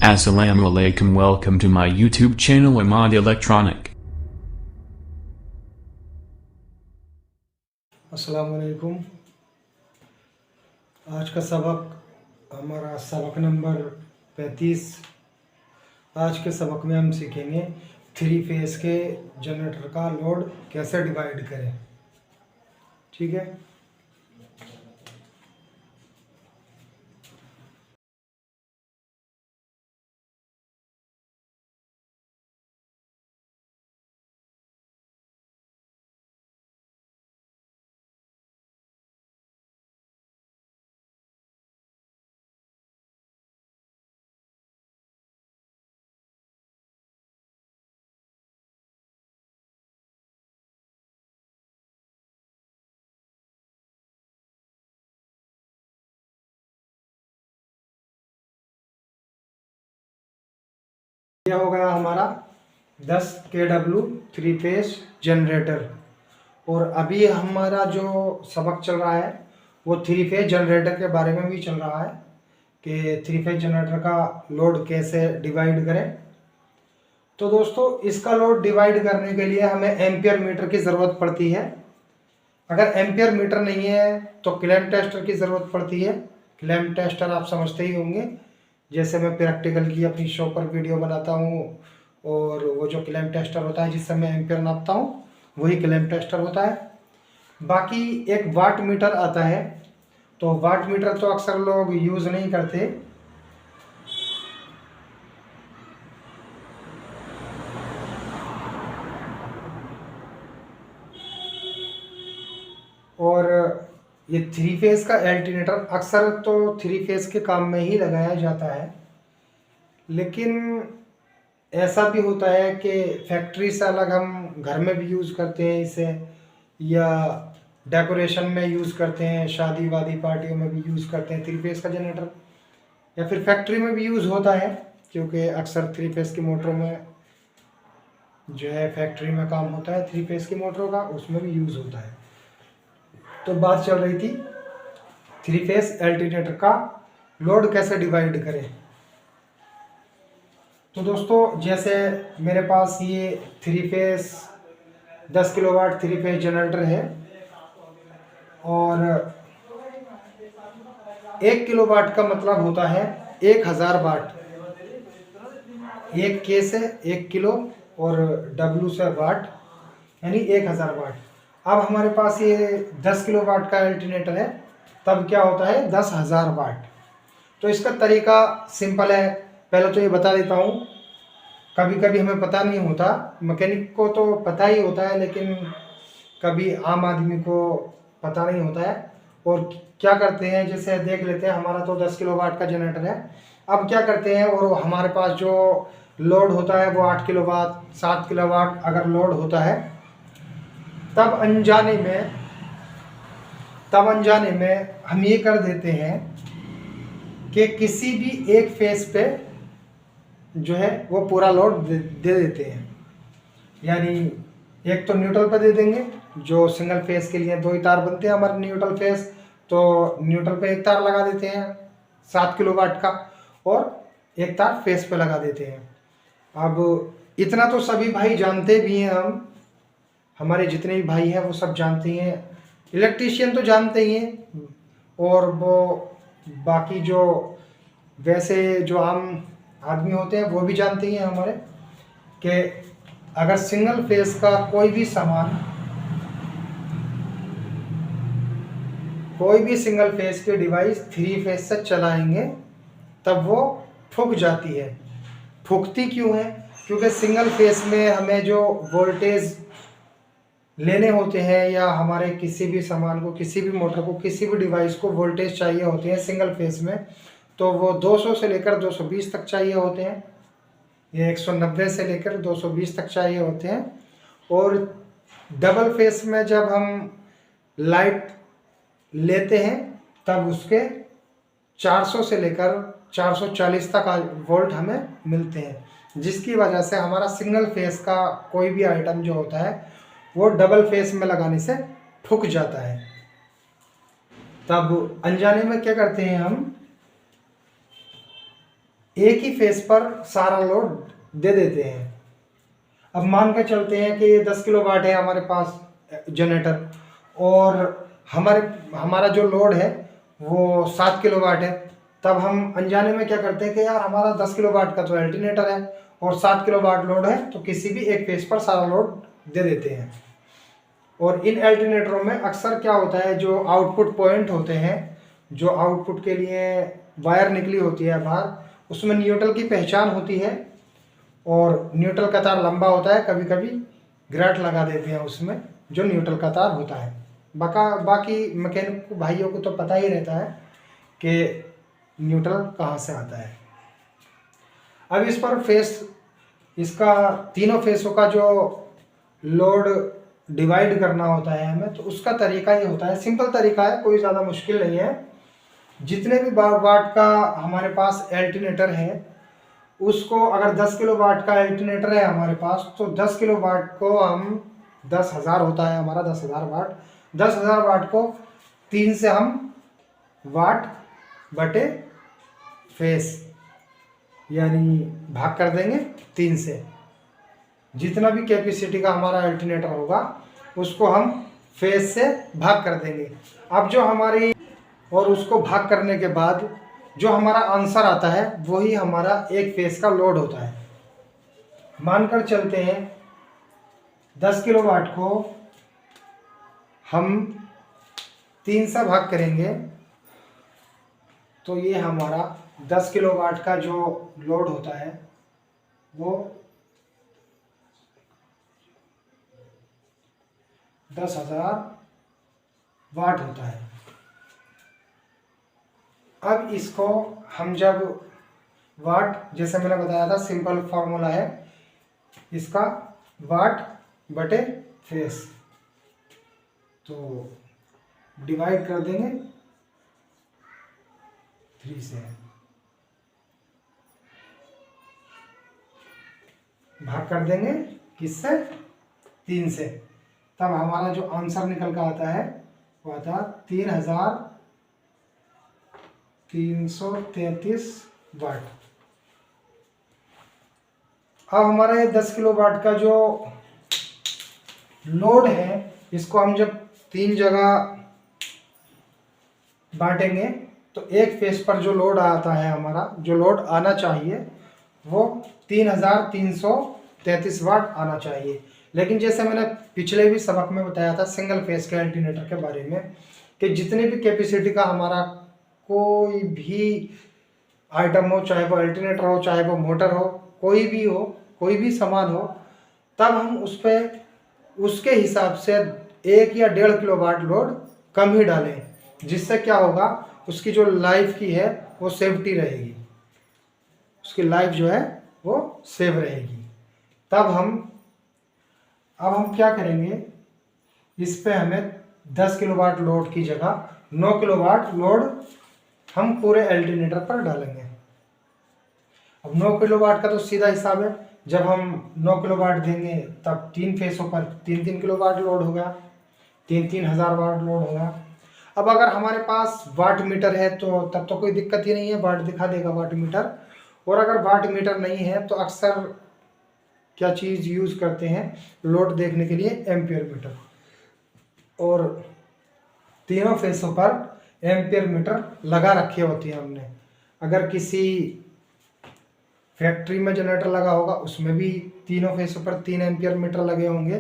Assalamu alaikum, welcome to my YouTube channel Imad Electronic. अस्सलाम वालेकुम। आज का सबक हमारा सबक नंबर 35। आज के सबक में हम सीखेंगे 3 फेस के जनरेटर का लोड कैसे डिवाइड करें। ठीक है, यह हो गया हमारा 10 kW 3 फेस जनरेटर। और अभी हमारा जो सबक चल रहा है वो 3 फेस जनरेटर के बारे में भी चल रहा है कि 3 फेस जनरेटर का लोड कैसे डिवाइड करें। तो दोस्तों, इसका लोड डिवाइड करने के लिए हमें एम्पियर मीटर की ज़रूरत पड़ती है। अगर एम्पियर मीटर नहीं है तो क्लैंप टेस्टर की ज़रूरत पड़ती है। क्लैंप टेस्टर आप समझते ही होंगे, जैसे मैं प्रैक्टिकल की अपनी शो पर वीडियो बनाता हूँ और वो जो क्लैंप टेस्टर होता है जिससे मैं एम्पियर नापता हूँ वही क्लैंप टेस्टर होता है। बाकी एक वाट मीटर आता है, तो वाट मीटर तो अक्सर लोग यूज़ नहीं करते। और ये 3 फेस का अल्टरनेटर अक्सर तो 3 फेस के काम में ही लगाया जाता है, लेकिन ऐसा भी होता है कि फैक्ट्री से अलग हम घर में भी यूज़ करते हैं इसे, या डेकोरेशन में यूज़ करते हैं, शादी वादी पार्टियों में भी यूज़ करते हैं 3 फेस का जनरेटर, या फिर फैक्ट्री में भी यूज़ होता है क्योंकि अक्सर 3 फेस की मोटरों में जो है फैक्ट्री में काम होता है 3 फेस की मोटरों का, उसमें भी यूज़ होता है। तो बात चल रही थी 3 फेस अल्टरनेटर का लोड कैसे डिवाइड करें। तो दोस्तों, जैसे मेरे पास ये 3 फेस 10 किलोवाट 3 फेस जनरेटर है और 1 किलोवाट का मतलब होता है 1000 वाट। 1 के से 1 किलो और W से वाट यानी 1000 वाट। अब हमारे पास ये 10 किलोवाट का अल्टरनेटर है, तब क्या होता है 10,000 वाट। तो इसका तरीका सिंपल है, पहले तो ये बता देता हूँ। कभी कभी हमें पता नहीं होता, मैकेनिक को तो पता ही होता है लेकिन कभी आम आदमी को पता नहीं होता है। और क्या करते हैं, जैसे देख लेते हैं, हमारा तो 10 किलोवाट का जनरेटर है। अब क्या करते हैं, और हमारे पास जो लोड होता है वो 8 किलोवाट 7 किलोवाट अगर लोड होता है, तब अनजाने में हम ये कर देते हैं कि किसी भी एक फेस पे जो है वो पूरा लोड दे देते हैं। यानी एक तो न्यूट्रल पे दे देंगे, जो सिंगल फेस के लिए 2 ही तार बनते हैं हमारे न्यूट्रल फेस, तो न्यूट्रल पे एक तार लगा देते हैं 7 किलोवाट का और एक तार फेस पे लगा देते हैं। अब इतना तो सभी भाई जानते भी हैं, हमारे जितने भी भाई हैं वो सब जानते हैं, इलेक्ट्रीशियन तो जानते ही हैं, और वो बाकी जो वैसे जो आम आदमी होते हैं वो भी जानते ही हैं हमारे, कि अगर सिंगल फेस का कोई भी सिंगल फेस के डिवाइस 3 फेस से चलाएंगे तब वो फूक जाती है। फूकती क्यों है? क्योंकि सिंगल फेस में हमें जो वोल्टेज लेने होते हैं, या हमारे किसी भी सामान को, किसी भी मोटर को, किसी भी डिवाइस को वोल्टेज चाहिए होते हैं सिंगल फेस में, तो वो 200 से लेकर 220 तक चाहिए होते हैं, ये 190 से लेकर 220 तक चाहिए होते हैं। और डबल फेस में जब हम लाइट लेते हैं तब उसके 400 से लेकर 440 तक वोल्ट हमें मिलते हैं, जिसकी वजह से हमारा सिंगल फेस का कोई भी आइटम जो होता है वो डबल फेस में लगाने से फूक जाता है। तब अनजाने में क्या करते हैं, हम एक ही फेस पर सारा लोड दे देते हैं। अब मान के चलते हैं कि ये 10 किलो वाट है हमारे पास जनरेटर, और हमारा जो लोड है वो 7 किलो वाट है। तब हम अनजाने में क्या करते हैं कि यार हमारा 10 किलो वाट का तो अल्टरनेटर है और 7 किलो वाट लोड है, तो किसी भी एक फेस पर सारा लोड दे देते हैं। और इन अल्टरनेटरों में अक्सर क्या होता है, जो आउटपुट पॉइंट होते हैं, जो आउटपुट के लिए वायर निकली होती है बाहर, उसमें न्यूट्रल की पहचान होती है, और न्यूट्रल का तार लंबा होता है, कभी कभी ग्राट लगा देते हैं उसमें जो न्यूट्रल का तार होता है। बाकी मैकेनिक भाइयों को तो पता ही रहता है कि न्यूट्रल कहाँ से आता है। अब इस पर इसका तीनों फेसों का जो लोड डिवाइड करना होता है हमें, तो उसका तरीका ये होता है, सिंपल तरीका है, कोई ज़्यादा मुश्किल नहीं है। जितने भी वाट का हमारे पास अल्टरनेटर है, उसको अगर 10 किलो वाट का अल्टरनेटर है हमारे पास, तो 10 किलो वाट को हम 10,000 होता है हमारा, 10,000 वाट, 10,000 वाट को 3 से हम वाट बटे फेस यानी भाग कर देंगे 3 से। जितना भी कैपेसिटी का हमारा अल्टरनेटर होगा उसको हम फेस से भाग कर देंगे। अब जो हमारी, और उसको भाग करने के बाद जो हमारा आंसर आता है वही हमारा एक फेस का लोड होता है। मानकर चलते हैं 10 किलो वाट को हम 3 से भाग करेंगे, तो ये हमारा 10 किलो वाट का जो लोड होता है वो 10,000 वाट होता है। अब इसको हम जब वाट, जैसे मैंने बताया था सिंपल फार्मूला है इसका, वाट बटे फेस, तो डिवाइड कर देंगे 3 से, भाग कर देंगे किससे, 3 से। तब हमारा जो आंसर निकल कर आता है वो आता 3,333 वाट। अब हमारा ये 10 किलो वाट का जो लोड है, इसको हम जब 3 जगह बांटेंगे तो एक फेस पर जो लोड आता है हमारा, जो लोड आना चाहिए वो 3,333 वाट आना चाहिए। लेकिन जैसे मैंने पिछले भी सबक में बताया था सिंगल फेस के अल्टरनेटर के बारे में, कि जितने भी कैपेसिटी का हमारा कोई भी आइटम हो, चाहे वो अल्टरनेटर हो, चाहे वो मोटर हो, कोई भी हो, कोई भी सामान हो, तब हम उस पर उसके हिसाब से 1 या 1.5 किलो वाट लोड कम ही डालें, जिससे क्या होगा, उसकी जो लाइफ की है वो सेफ्टी रहेगी, उसकी लाइफ जो है वो सेव रहेगी। अब हम क्या करेंगे, इस पे हमें 10 किलोवाट लोड की जगह 9 किलोवाट लोड हम पूरे अल्टरनेटर पर डालेंगे। अब 9 किलोवाट का तो सीधा हिसाब है, जब हम 9 किलोवाट देंगे तब 3 फेसों पर 3-3 किलोवाट लोड होगा, 3-3 हज़ार वाट लोड होगा। अब अगर हमारे पास वाट मीटर है तो तब तो कोई दिक्कत ही नहीं है, वाट दिखा देगा वाट मीटर। और अगर वाट मीटर नहीं है तो अक्सर क्या चीज़ यूज़ करते हैं लोड देखने के लिए, एम्पियर मीटर। और तीनों फेसों पर एम्पियर मीटर लगा रखे होते हैं हमने। अगर किसी फैक्ट्री में जनरेटर लगा होगा उसमें भी तीनों फेसों पर 3 एम्पियर मीटर लगे होंगे,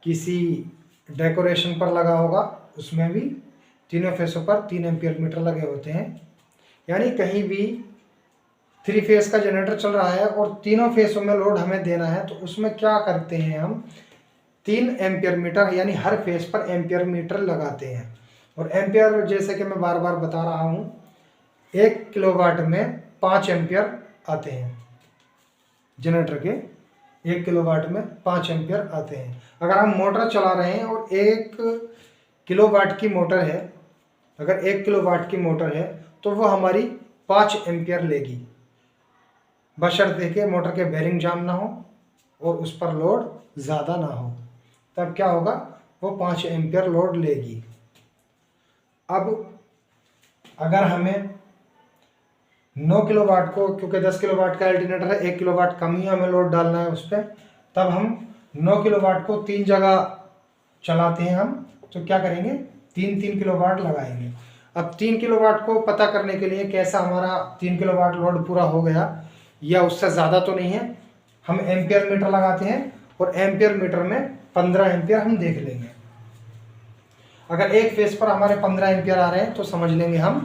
किसी डेकोरेशन पर लगा होगा उसमें भी तीनों फेसों पर 3 एम्पियर मीटर लगे होते हैं। यानी कहीं भी 3 फेस का जनरेटर चल रहा है और तीनों फेसों में लोड हमें देना है, तो उसमें क्या करते हैं हम 3 एम्पियर मीटर यानी हर फेस पर एम्पियर मीटर लगाते हैं। और एम्पियर जैसे कि मैं बार बार बता रहा हूँ, 1 किलोवाट में 5 एम्पियर आते हैं, जनरेटर के 1 किलोवाट में 5 एम्पियर आते हैं। अगर हम मोटर चला रहे हैं और 1 किलोवाट की मोटर है, अगर 1 किलोवाट की मोटर है तो वो हमारी 5 एम्पियर लेगी, बशर्ते के मोटर के बेरिंग जाम ना हो और उस पर लोड ज़्यादा ना हो, तब क्या होगा, वो 5 एम्पियर लोड लेगी। अब अगर हमें 9 किलोवाट को, क्योंकि 10 किलोवाट का अल्टरनेटर है, 1 किलोवाट कम ही हमें लोड डालना है उस पर, तब हम 9 किलोवाट को 3 जगह चलाते हैं हम, तो क्या करेंगे 3 किलोवाट लगाएंगे। अब 3 किलोवाट को पता करने के लिए कैसा हमारा 3 किलोवाट लोड पूरा हो गया या उससे ज़्यादा तो नहीं है, हम एम्पियर मीटर लगाते हैं और एम्पियर मीटर में 15 एम्पियर हम देख लेंगे। अगर एक फेस पर हमारे 15 एम्पियर आ रहे हैं तो समझ लेंगे हम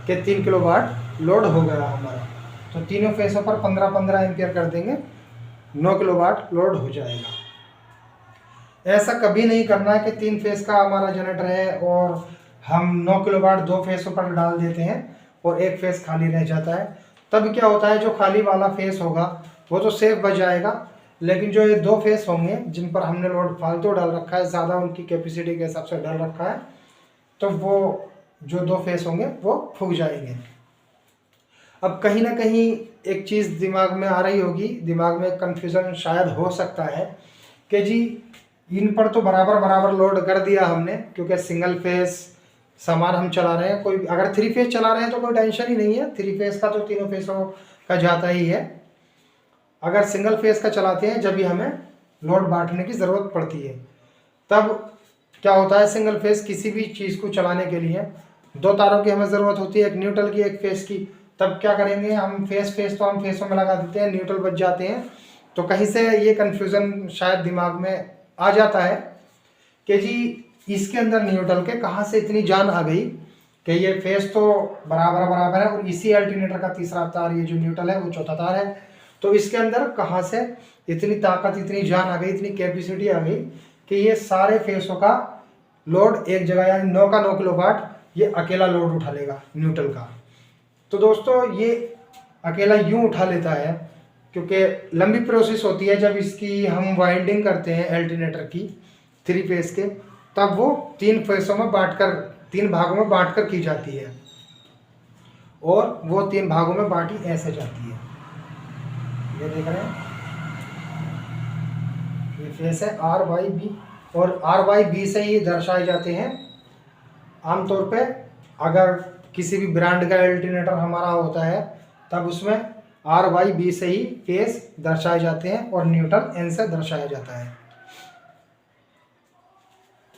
कि 3 किलोवाट लोड हो गया हमारा। तो तीनों फेसों पर 15-15 एम्पियर कर देंगे, 9 किलोवाट लोड हो जाएगा। ऐसा कभी नहीं करना है कि 3 फेस का हमारा जनरेटर है और हम 9 किलोवाट 2 फेसों पर डाल देते हैं और एक फेस खाली रह जाता है। तब क्या होता है, जो खाली वाला फेस होगा वो तो सेफ बच जाएगा, लेकिन जो ये 2 फेस होंगे जिन पर हमने लोड फालतू डाल रखा है, ज़्यादा उनकी कैपेसिटी के हिसाब से डाल रखा है, तो वो जो 2 फेस होंगे वो फूक जाएंगे। अब कहीं ना कहीं एक चीज़ दिमाग में आ रही होगी, दिमाग में कन्फ्यूज़न शायद हो सकता है कि जी इन पर तो बराबर बराबर लोड कर दिया हमने, क्योंकि सिंगल फेस सामान हम चला रहे हैं। कोई अगर 3 फेस चला रहे हैं तो कोई टेंशन ही नहीं है, 3 फेस का तो तीनों फेसों का जाता ही है। अगर सिंगल फेस का चलाते हैं जब भी हमें लोड बांटने की ज़रूरत पड़ती है, तब क्या होता है, सिंगल फेस किसी भी चीज़ को चलाने के लिए 2 तारों की हमें ज़रूरत होती है, एक न्यूट्रल की एक फेस की। तब क्या करेंगे हम, फेस तो हम फेसों में लगा देते हैं, न्यूट्रल बच जाते हैं। तो कहीं से ये कन्फ्यूज़न शायद दिमाग में आ जाता है कि जी इसके अंदर न्यूट्रल के कहाँ से इतनी जान आ गई कि ये फेस तो बराबर बराबर है और इसी अल्टरनेटर का तीसरा तार, ये जो न्यूट्रल है वो चौथा तार है, तो इसके अंदर कहाँ से इतनी ताकत, इतनी जान आ गई, इतनी कैपेसिटी आ गई कि ये सारे फेसों का लोड एक जगह, यानी 9 का 9 किलोवाट ये अकेला लोड उठा लेगा न्यूट्रल का। तो दोस्तों ये अकेला यूँ उठा लेता है क्योंकि लंबी प्रोसेस होती है। जब इसकी हम वाइंडिंग करते हैं अल्टरनेटर की 3 फेस के, तब वो 3 फेसों में बांटकर, 3 भागों में बांटकर की जाती है और वो 3 भागों में बांटी ऐसे जाती है। ये देख रहे हैं, ये फेस है R/B और R/B से ही दर्शाए जाते हैं आमतौर पे। अगर किसी भी ब्रांड का अल्टरनेटर हमारा होता है तब उसमें R/B से ही फेस दर्शाए जाते हैं और न्यूट्रल N से दर्शाया जाता है।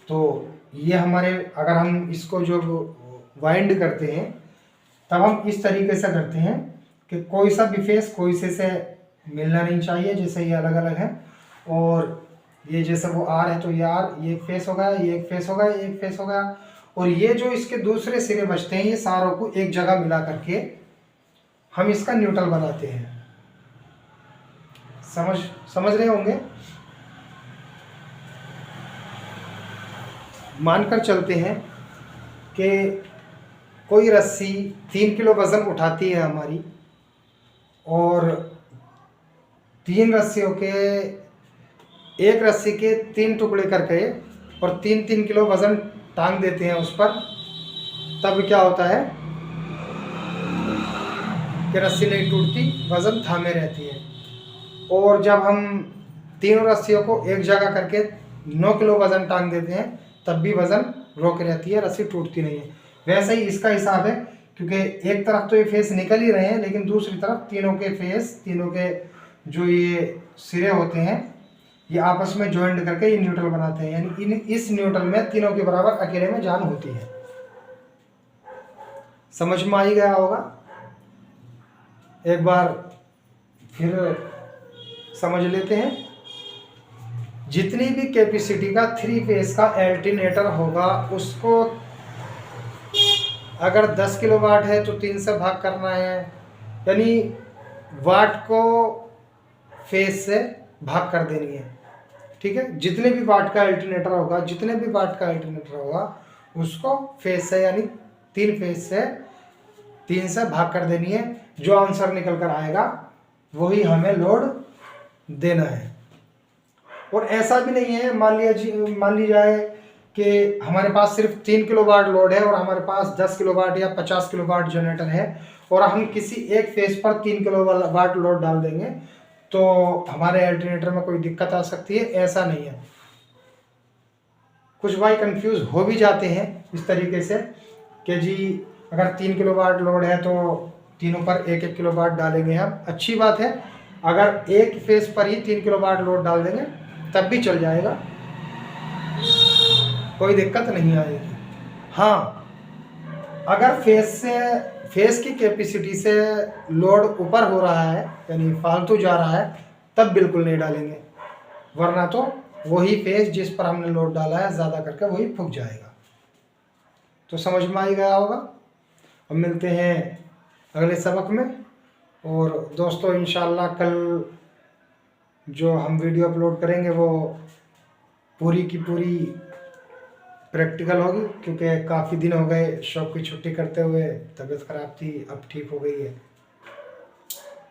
तो ये हमारे, अगर हम इसको जो वाइंड करते हैं तब हम इस तरीके से करते हैं कि कोई सा भी फेस कोई से मिलना नहीं चाहिए, जैसे ये अलग अलग है। और ये जैसे वो R है तो ये R, ये एक फेस हो गया, ये एक फेस हो गया, ये एक फेस हो गया, और ये जो इसके दूसरे सिरे बचते हैं ये सारों को एक जगह मिला करके हम इसका न्यूट्रल बनाते हैं। समझ रहे होंगे। मानकर चलते हैं कि कोई रस्सी 3 किलो वज़न उठाती है हमारी और 3 रस्सियों के, एक रस्सी के 3 टुकड़े करके और 3-3 किलो वज़न टांग देते हैं उस पर। तब क्या होता है कि रस्सी नहीं टूटती, वज़न थामे रहती है। और जब हम तीनों रस्सियों को एक जगह करके 9 किलो वज़न टांग देते हैं तब भी वज़न रोक रहती है, रस्सी टूटती नहीं है। वैसे ही इसका हिसाब है, क्योंकि एक तरफ तो ये फेस निकल ही रहे हैं लेकिन दूसरी तरफ तीनों के फेस, तीनों के जो ये सिरे होते हैं ये आपस में ज्वाइंट करके ये न्यूट्रल बनाते हैं। यानी इस न्यूट्रल में तीनों के बराबर अकेले में जान होती है। समझ में आ ही गया होगा। एक बार फिर समझ लेते हैं। जितनी भी कैपेसिटी का 3 फेस का अल्टरनेटर होगा उसको अगर 10 किलोवाट है तो 3 से भाग करना है, यानी वाट को फेस से भाग कर देनी है। ठीक है, जितने भी वाट का अल्टरनेटर होगा, जितने भी वाट का अल्टरनेटर होगा उसको फेस से, यानी 3 फेस से 3 से भाग कर देनी है। जो आंसर निकल कर आएगा वही हमें लोड देना है। और ऐसा भी नहीं है, मान ली जाए कि हमारे पास सिर्फ 3 किलोवाट लोड है और हमारे पास 10 किलोवाट या 50 किलोवाट जनरेटर है और हम किसी एक फेस पर 3 किलोवाट लोड डाल देंगे तो हमारे अल्टरनेटर में कोई दिक्कत आ सकती है। ऐसा नहीं है। कुछ भाई कंफ्यूज हो भी जाते हैं इस तरीके से कि जी अगर 3 किलोवाट लोड है तो तीनों पर 1-1 किलो वाट डालेंगे हम। अच्छी बात है, अगर एक फेस पर ही 3 किलो वाट लोड डाल देंगे तब भी चल जाएगा, कोई दिक्कत नहीं आएगी। हाँ, अगर फेस की कैपेसिटी से लोड ऊपर हो रहा है, यानी फालतू जा रहा है, तब बिल्कुल नहीं डालेंगे, वरना तो वही फेस जिस पर हमने लोड डाला है ज़्यादा करके वही फूक जाएगा। तो समझ में आ ही गया होगा। अब मिलते हैं अगले सबक में। और दोस्तों इंशाल्लाह कल जो हम वीडियो अपलोड करेंगे वो पूरी की पूरी प्रैक्टिकल होगी, क्योंकि काफ़ी दिन हो गए शॉप की छुट्टी करते हुए, तबीयत ख़राब थी, अब ठीक हो गई है।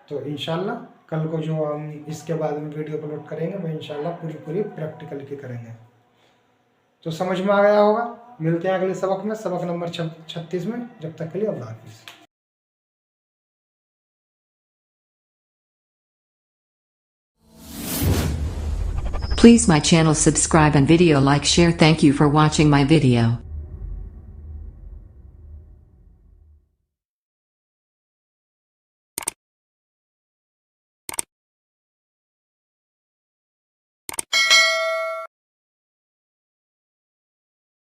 तो इंशाल्लाह कल को जो हम इसके बाद में वीडियो अपलोड करेंगे वो इंशाल्लाह पूरी प्रैक्टिकल की करेंगे। तो समझ में आ गया होगा। मिलते हैं अगले सबक में, सबक नंबर 36 में। जब तक के लिए अल्लाह हाफिज़। Please my channel subscribe and video like share. Thank you for watching my video.